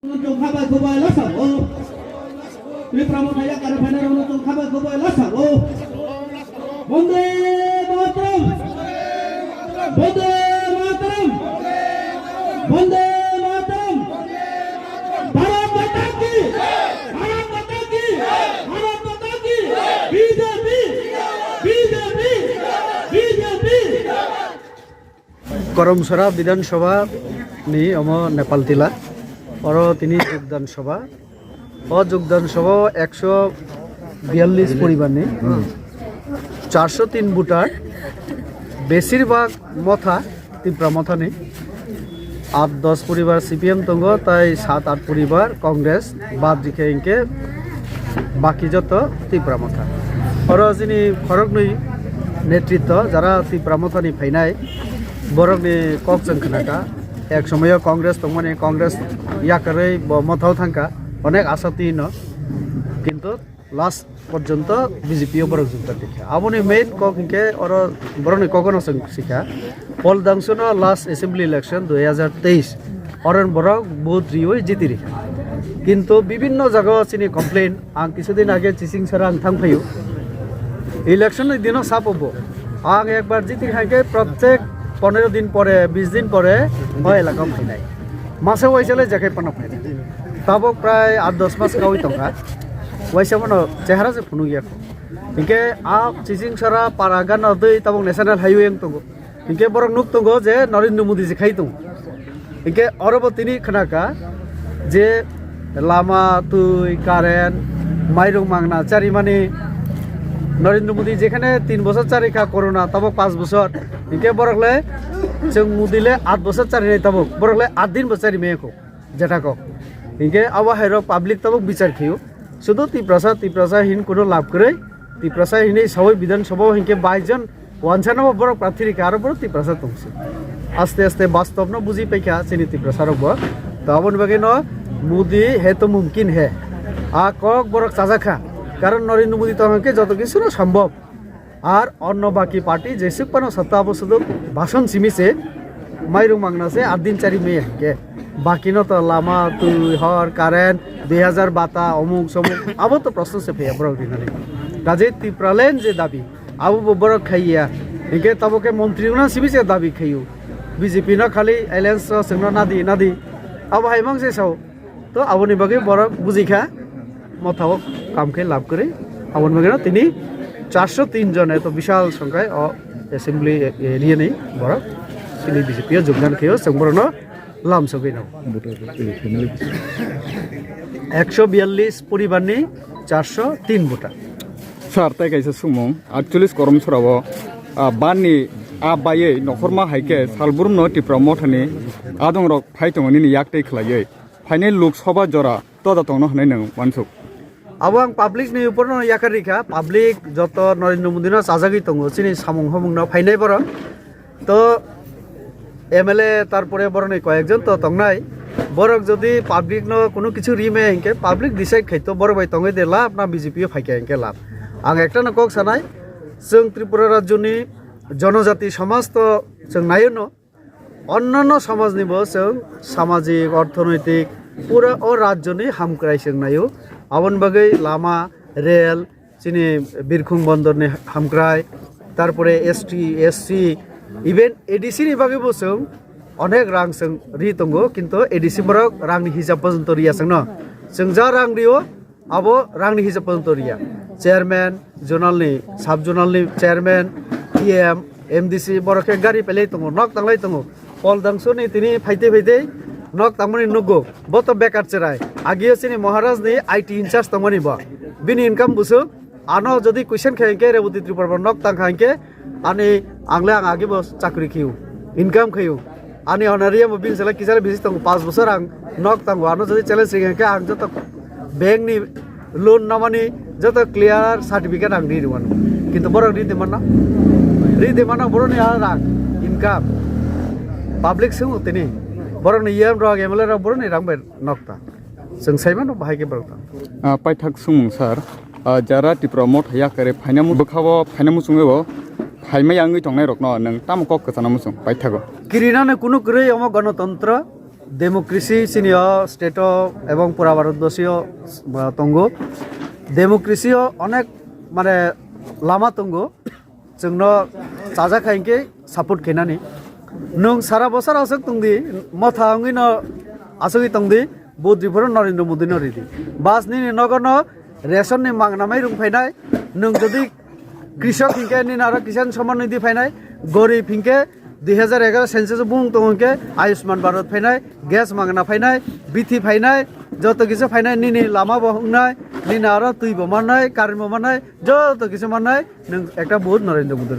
Kabar kubay lasang oh. Ini pramodaya karena benar untuk kabar kubay lasang oh. Bonde Mataram. Bonde Mataram. Bonde Mataram. Bharat Mata ki. Bharat Mata ki. Bharat Mata ki. BJP. BJP. BJP. করমসরা বিধানসভা নি নেপাল তিলা और তিনি যোগদান সভা যোগদান সভা 142 পরিবার নেই 403 ভোটার বেশিরভাগ মথা ত্রিপুরা মথা নেই 8-10 পরিবার সিপিএম তঙ্গ তাই 7-8 পরিবার কংগ্রেস বাদ দিকে ইনকে বাকি যত ত্রিপুরা মথা और যিনি খরক নই নেতৃত্ব যারা ত্রিপুরা মথানি ফাইনাই বরকনি কক জংখনাকা এক সময় কংগ্রেস তো মানে কংগ্রেস ইয়াকারে মথাও থাকা অনেক আশাতি ন কিন্তু লাস্ট পর্যন্ত বিজেপি বরক যোগদান দেখে আপনি মেইন ককে আর বরনি কখনো শিখা পল দাংশন লাস্ট এসেম্বলি ইলেকশন 2023 অরণ বরক বহুত রিওই জিতি রেখা কিন্তু বিভিন্ন জায়গা চিনি কমপ্লেন আং কিছুদিন আগে চিচিং সারা আং থাংফাইও ইলেকশন দিন সাপব আং একবার জিতি খাইকে প্রত্যেক 15 दिन পরে 20 दिन পরে হয় এলাকা ফাইনাই মাসে ওয়াইসালে জায়গায় পানা ফাইনাই তাবো প্রায় 8-10 মাস গাওই তঙ্কা ওয়াইসাবনো চেহারা যে ফুনু গিয়া ইনকে আপ চিচিং সারা পারাগান দই তাবো ন্যাশনাল হাইওয়ে তঙ্গো ইনকে বরং নুক তঙ্গো যে নরেন্দ্র মোদি যে খাই তঙ্গ ইনকে অরব তিনি খনাকা যে লামা তুই কারেন্ট মাইরং মাংনা চারিমানি নরেন্দ্র মোদি যেখানে 3 বছর চারিখা করোনা তব 5 বছর ইনকে বরকলে जों मुदिले 8 বছর চারি নাই তব বরকলে 8 दिन বছর মেয়েকো যেটাকো ইনকে আবা হাইরো পাবলিক তব বিচার খেও শুধু ত্রিপ্রাসা হিন কোনো লাভ করে ত্রিপ্রাসা হিনে সবাই বিধানসভা হিনকে 22 জন ওয়ানসানব বরক প্রার্থী রেখে আরো বড় ত্রিপ্রাসা তংসি আস্তে আস্তে বাস্তব ন বুঝি পাইখা চিনি ত্রিপ্রাসা রব তবন বাকি ন মোদি হে তো মুমকিন হে আ কক বরক চাজাখা কারণ নরেন্দ্র মোদি তহকে যত কিছু না সম্ভব আর অন্য বাকি পার্টি যেসব পানো সত্তা বছর ভাষণ সিমিছে মাইরুং মাংনাছে 8 दिन 4 মে কে বাকি ন তো লামা তুই হর কারেন্ট 2000 বাতা অমুক সমুক আবো তো প্রশ্ন সে ফেয়া বড় দিনারে কাজে ত্রিপ্রালেন যে দাবি আবু বড় খাইয়া ইকে তবকে মন্ত্রী না সিমিছে দাবি খাইও বিজেপি না খালি এলায়েন্স সঙ্গ না দি আবু হাইমাং যে সাও তো আবনি বাকি বড় বুঝিখা মথাও কামকে লাভ করে আবনি বাকি তিনি 403 জন এত বিশাল সংখ্যায় অ্যাসেম্বলি এরিয়া নেই বড় তিনি বিজেপি যোগদান খেয়েও সংবরণ লাম সবই নাও 142 পরিবার নেই 403 ভোটার স্যার তাই গাইছে সুমং 48 করম সরাব বাননি আবায়ে নখরমা হাইকে সালবুরম ন টিপ্রা মথানি আদং রক ফাইতংনি ইয়াকtai खलायै फाइनल लोकसभा जरा तदा तंनो हनै नों वानसुक अब आं पाब्लिक नि ऊपर न याकार रिखा पाब्लिक जत नरेंद्र मोदी न साजागि तंगो चिनि सामुं हमुं न फाइनाय बर तो एमएलए तारपरे बरनि कयेकजन तो तंगनाय बरक जदि पाब्लिक न कोनो किछु रिमे हिंके पाब्लिक डिसाइड खायतो बर बाय तंगै देला अपना बीजेपी फाइके हिंके लाभ आं एकटा न कक सानाय जों त्रिपुरा राज्यनि जनजाति समाज तो जों नायो न अन्यान्य समाज निबो जों सामाजिक अर्थनैतिक पुरा ओ राज्यनि हामक्राय जों नायो आवन बागै लामा रेल चिनि बिरखुं बन्दरनि हामक्राय तारपरे एसटी एससी इभेन एडिसि नि बागैबो जों अनेक रां जों रि दंगो किन्तु एडिसि बरक रांनि हिसाब पर्यन्त रिया जों न जों जा रां रियो आबो रांनि हिसाब पर्यन्त रिया चेयारमेन जोनालनि साब जोनालनि चेयारमेन टीएम एमडीसी बरके गारि पेलै दंगो नक तांलाय दंगो पल दांसोनि तिनि फाइते नक तामनि नुगो बत बेकार चेराय आगियो चिनि महाराज नि आईटी इनचार्ज तमनि बा बिनि इनकाम बुसु आनो जदि क्वेश्चन खायके रेवती त्रिपुरा नक तांखायके आनि आंगले आं आगे बस चाकरी खिउ इनकाम खिउ आनि अनारिया बिन सला किसाले बिजि तंग 5 বছর आं नक तांगो आनो जदि चैलेंज रिंगे आं जत बैंक नि लोन नामानि जत क्लियर सर्टिफिकेट आं दिदिमोन किन्तु बरक दिदिमोन बरनि रां इनकाम पाब्लिक सु तिनि बरनि इएम रग एमएलए रग बरनि रांबे नकता जों साइमान बाहायके बरता पाइथाक सुमं सार जरा टिप्रा मथ या करे फाइनामु बखाबो फाइनामु सुङेबो फाइमाय आंगै तंनाय रकनो नों ताम कक कसाना मुसुं पाइथागो किरिनाने कुनु गरै अम गणतंत्र ডেমোক্রেসি চিনিও স্টেট এবং পুরা ভারতবর্ষীয় তঙ্গু ডেমোক্রেসিও অনেক মানে লামা তঙ্গু जोंनो चाजा खाइके सापोर्ट खेनानि नों सारा बছर असक तंगदि मथा अंगिनो असगि तंगदि बुद्रिफोर नरेंद्र मोदी नरिदि बास नि नगरन रेशन नि मांगनामै रुं फाइनाय नों जदि कृषक हिंके नि नारा किसान सम्मान निधि फाइनाय गरीब हिंके 2011 सेंसस बुं तंगके आयुष्मान भारत फाइनाय गैस मांगना फाइनाय बिथि फाइनाय যত কিছু ফাইনাই নিনি লামা বহংনাই নিনা আরো তুই বমানাই কারেন্ট বমানাই যত কিছু মানাই নों একটা বহুত নরেন্দ্র মোদি